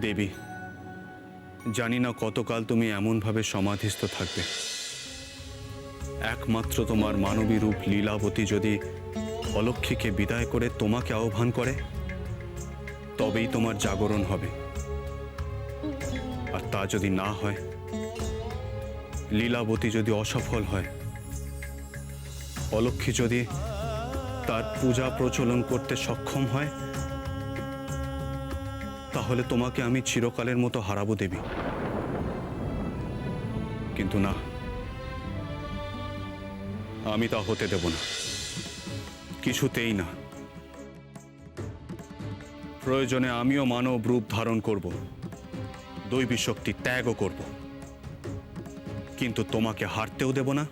দেবী, জানি না কতকাল তুমি এমনভাবে সমাধিস্থ থাকবে। একমাত্র তোমার মানবী রূপ লীলাবতী যদি অলক্ষ্মীকে বিদায় করে তোমাকে আহ্বান করে, তবেই তোমার জাগরণ হবে। আর তা যদি না হয়, লীলাবতী যদি অসফল হয়, অলক্ষ্মী যদি তার পূজা প্রচলন করতে সক্ষম হয়, তাহলে তোমাকে আমি চিরকালের মতো হারাবো দেবী। কিন্তু না, আমি তা হতে দেব না, কিছুতেই না। প্রয়োজনে আমিও মানব রূপ ধারণ করব, দৈবী শক্তি ত্যাগও করব, কিন্তু তোমাকে হারতেও দেব না,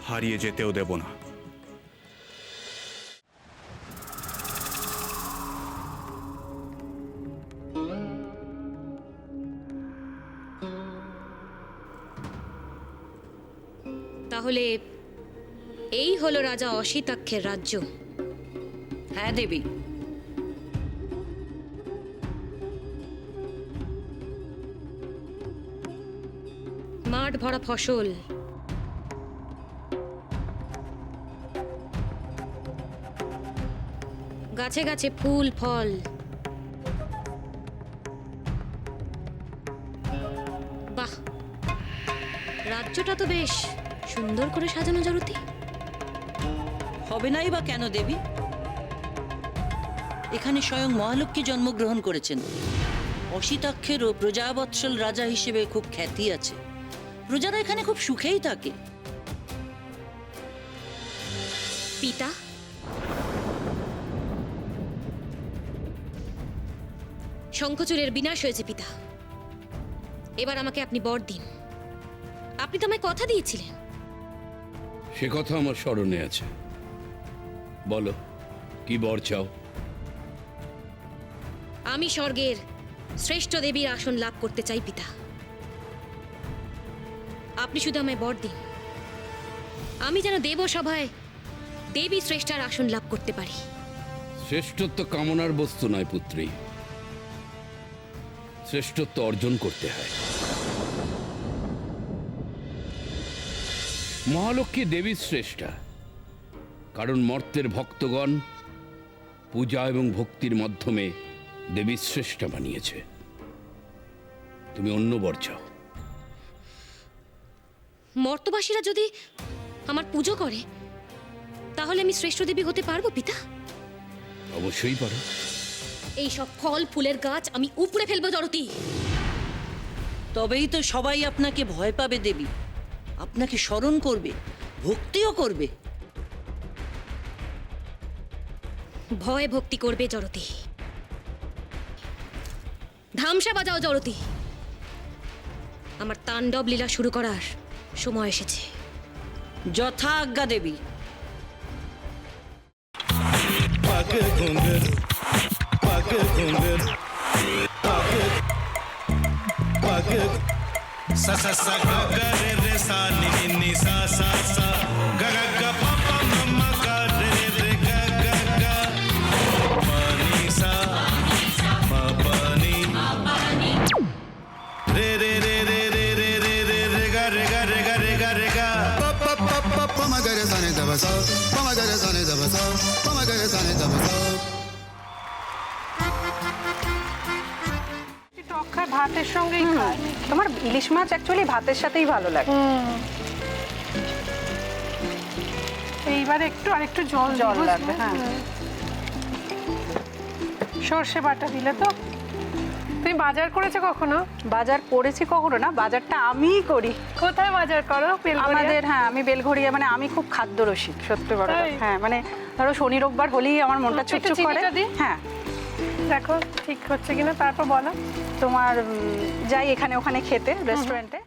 হারিয়ে যেতেও দেব না। তাহলে এই হলো রাজা অসিতাক্ষের রাজ্য। হ্যাঁ দেবী, মাঠ ভরা ফসল, গাছে গাছে ফুল ফল, বাহ, রাজ্যটা তো বেশ সুন্দর করে সাজানো জরুতি। হবে নাই বা কেন দেবী? এখানে স্বয়ং মহালক্ষ্মী জন্মগ্রহণ করেছেন। অসিতাক্ষেরও প্রজাবৎসল রাজা হিসেবে খুব খ্যাতি আছে। প্রজারা এখানে খুব সুখেই থাকে। পিতা, শঙ্খচূড়ের বিনাশ হয়েছে পিতা। এবার আমাকে আপনি বর দিন। আপনি তো আমায় কথা দিয়েছিলেন। সে কথা আমার স্মরণে আছে। বলো, কি বর চাও? আমি স্বর্গের শ্রেষ্ঠ দেবীর আসন লাভ করতে চাই পিতা। আপনি শুধু আমায় বর দিন, আমি যেন দেবসভায় দেবী শ্রেষ্ঠার আসন লাভ করতে পারি। শ্রেষ্ঠত্ব কামনার বস্তু নয় পুত্রী, শ্রেষ্ঠত্ব অর্জন করতে হয়। মহালক্ষ্মী দেবী শ্রেষ্ঠা, কারণ মর্তের ভক্তগণ পূজা এবং ভক্তির মাধ্যমে দেবী শ্রেষ্ঠা বানিয়েছে। তুমি অন্য বর চাও। মর্তবাসীরা যদি আমার পুজো করে, তাহলে আমি শ্রেষ্ঠ দেবী হতে পারবো পিতা? অবশ্যই পারো। এই সব ফল ফুলের গাছ আমি উপড়ে ফেলবো জরতি। তবেই তো সবাই আপনাকে ভয় পাবে দেবী, আপনাকে স্মরণ করবে, ভক্তিও করবে। ভয় ভক্তি করবে জরতি। ধামসা বাজাও জরতি। আমার তাণ্ডব লীলা শুরু করার সময় এসেছে। যথা আজ্ঞা দেবী। पग घुंघर पग घुंघर पग पग सा सा सा ग ग रे रे सा नि नि नि सा सा सा ग ग ग प प म म ग रे रे ग ग ग प नि सा म प नि रे रे रे रे रे रे रे रे रे ग रे ग रे ग रे ग रे ग प प प प प म ग रे सा नि द ब सा प म ग रे सा नि द ब सा प म ग रे सा नि द ब सा টক খায় ভাতের সঙ্গেই খায়। তোমার ইলিশ মাছ অ্যাকচুয়ালি ভাতের সাথেই ভালো লাগে। এইবার একটু আরেকটু জল জল লাগবে। হ্যাঁ, সর্ষে বাটা দিলে তো। তুমি বাজার করেছো কখনো? বাজার করেছি কখনো না, বাজারটা আমিই করি। কোথায় বাজার করো? আমাদের, হ্যাঁ, আমি বেলঘড়িয়া, মানে আমি খুব খাদ্য রসিক, সত্যি বড় কথা। হ্যাঁ, মানে ধরো শনি রোববার হলেই আমার মনটা চুপচুপ করে। হ্যাঁ, দেখো ঠিক হচ্ছে কিনা, তারপর বলো। তোমার যাই এখানে ওখানে খেতে, রেস্টুরেন্টে।